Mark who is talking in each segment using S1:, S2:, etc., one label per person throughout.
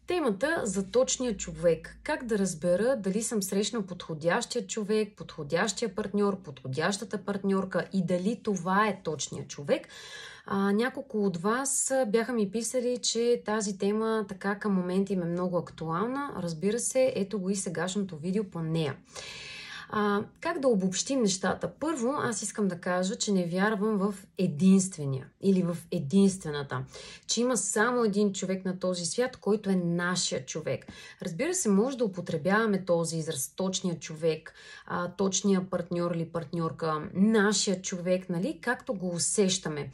S1: Темата за точния човек. Как да разбера дали съм срещнал подходящия човек, подходящия партньор, подходящата партньорка и дали това е точният човек. Няколко от вас бяха ми писали, че тази тема така към момента им е много актуална. Разбира се, ето го и сегашното видео по нея. Как да обобщим нещата? Първо, аз искам да кажа, че не вярвам в единствения или в единствената. Че има само един човек на този свят, който е нашия човек. Разбира се, може да употребяваме този израз, точния човек, точния партньор или партньорка, нашия човек, нали? Както го усещаме.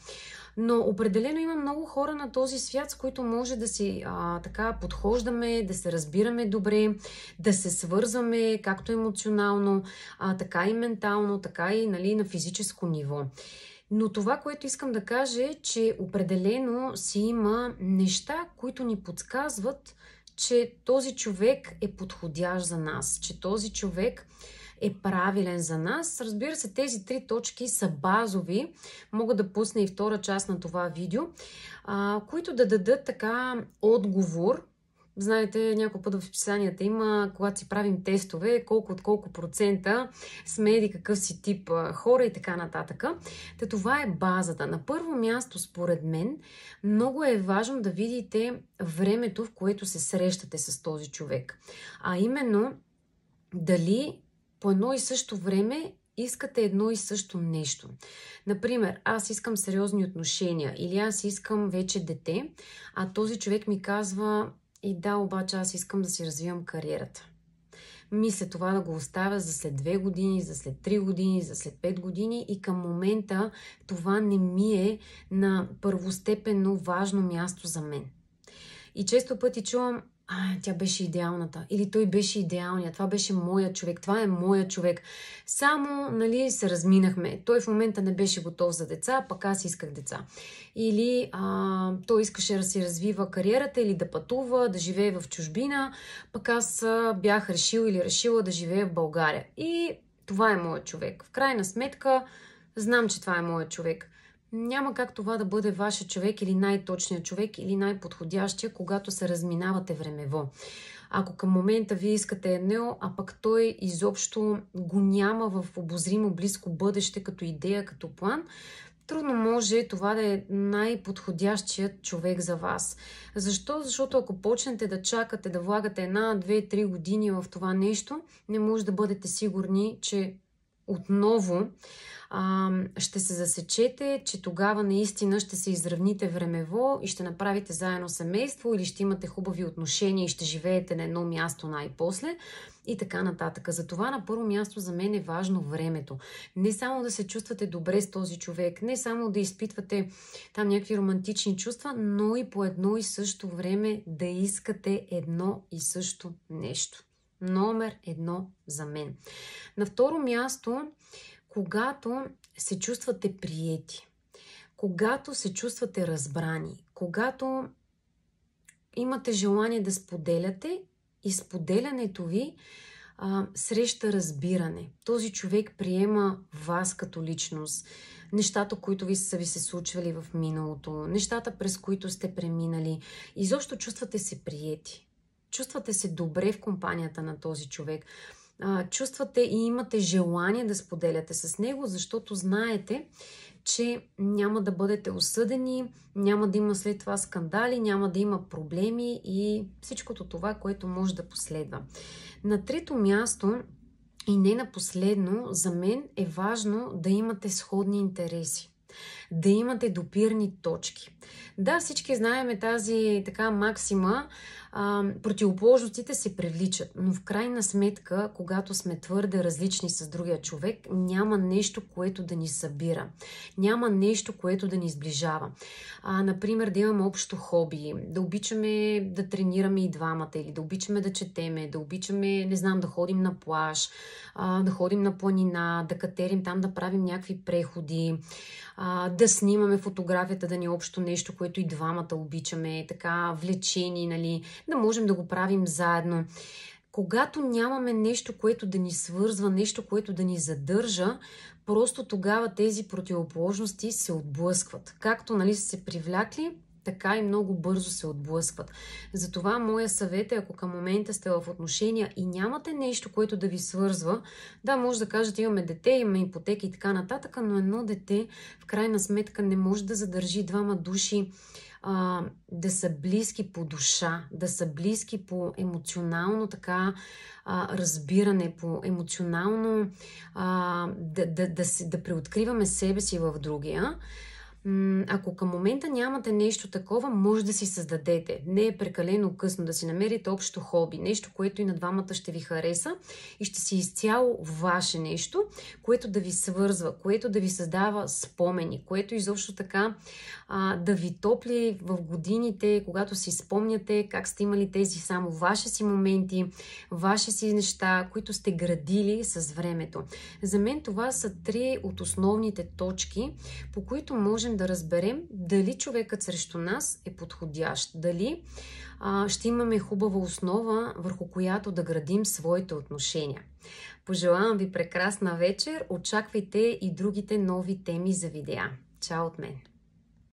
S1: Но определено има много хора на този свят, с които може да си така подхождаме, да се разбираме добре, да се свързваме както емоционално, така и ментално, така и на физическо ниво. Но това, което искам да кажа е, че определено си има неща, които ни подсказват, че този човек е подходящ за нас, че този човек е правилен за нас. Разбира се, тези три точки са базови. Мога да пусна и втора част на това видео, които да дадат така отговор. Знаете, някой път в описанията има, когато си правим тестове, колко процента сме и какъв си тип хора и така нататък. Това е базата. На първо място, според мен, много е важно да видите времето, в което се срещате с този човек. А именно, дали по едно и също време искате едно и също нещо. Например, аз искам сериозни отношения или аз искам вече дете, а този човек ми казва: и да, обаче аз искам да си развивам кариерата. Мисля това да го оставя за след 2 години, за след 3 години, за след 5 години и към момента това не ми е на първостепенно важно място за мен. И често пъти чувам: тя беше идеалната, или той беше идеалният, това беше моя човек, това е моя човек. Само, се разминахме. Той в момента не беше готов за деца, пък аз исках деца. Или той искаше да си развива кариерата или да пътува, да живее в чужбина, пък аз бях решил или решила да живея в България. И това е моят човек. В крайна сметка, знам, че това е моят човек. Няма как това да бъде вашия човек или най-точният човек или най-подходящия, когато се разминавате времево. Ако към момента вие искате едно, а пък той изобщо го няма в обозримо близко бъдеще като идея, като план, трудно може това да е най-подходящият човек за вас. Защо? Защото ако почнете да чакате, да влагате 1, 2, 3 години в това нещо, не може да бъдете сигурни, че отново ще се засечете, че тогава наистина ще се изравните времево и ще направите заедно семейство или ще имате хубави отношения и ще живеете на едно място най-после и така нататък. Затова на първо място за мен е важно времето. Не само да се чувствате добре с този човек, не само да изпитвате там някакви романтични чувства, но и по едно и също време да искате едно и също нещо. Номер 1 за мен. На второ място, когато се чувствате приети, когато се чувствате разбрани, когато имате желание да споделяте и споделянето ви среща разбиране. Този човек приема вас като личност, нещата, които са ви се случвали в миналото, нещата, през които сте преминали. Изобщо чувствате се приети. Чувствате се добре в компанията на този човек. Чувствате и имате желание да споделяте с него, защото знаете, че няма да бъдете осъдени, няма да има след това скандали, няма да има проблеми и всичкото това, което може да последва. На трето място и не на последно, за мен е важно да имате сходни интереси. Да имате допирни точки. Да, всички знаем тази така максима, противоположностите се привличат, но в крайна сметка, когато сме твърде различни с другия човек, няма нещо, което да ни събира. Няма нещо, което да ни сближава. Например, да имаме общо хоби, да обичаме да тренираме и двамата, или да обичаме да четеме, да обичаме, не знам, да ходим на плаж, да ходим на планина, да катерим там, да правим някакви преходи, да снимаме фотографията, да ни е общо нещо, което и двамата обичаме, така влечени, да можем да го правим заедно. Когато нямаме нещо, което да ни свързва, нещо, което да ни задържа, просто тогава тези противоположности се отблъскват. Както са се привлякли, така и много бързо се отблъскват. Затова моя съвет е, ако към момента сте в отношения и нямате нещо, което да ви свързва, да, може да кажете, имаме дете, имаме ипотека и така нататък, но едно дете в крайна сметка не може да задържи двама души да са близки по душа, да са близки по емоционално така разбиране, по емоционално да преоткриваме себе си в другия. Ако към момента нямате нещо такова, може да си създадете. Не е прекалено късно да си намерите общо хоби, нещо, което и на двамата ще ви хареса и ще си изцяло ваше нещо, което да ви свързва, което да ви създава спомени, което изобщо така да ви топли в годините, когато си спомняте как сте имали тези само ваши си моменти, ваши си неща, които сте градили с времето. За мен това са 3 от основните точки, по които можем да разберем дали човекът срещу нас е подходящ, дали ще имаме хубава основа, върху която да градим своите отношения. Пожелавам ви прекрасна вечер, очаквайте и другите нови теми за видеа. Чао от мен!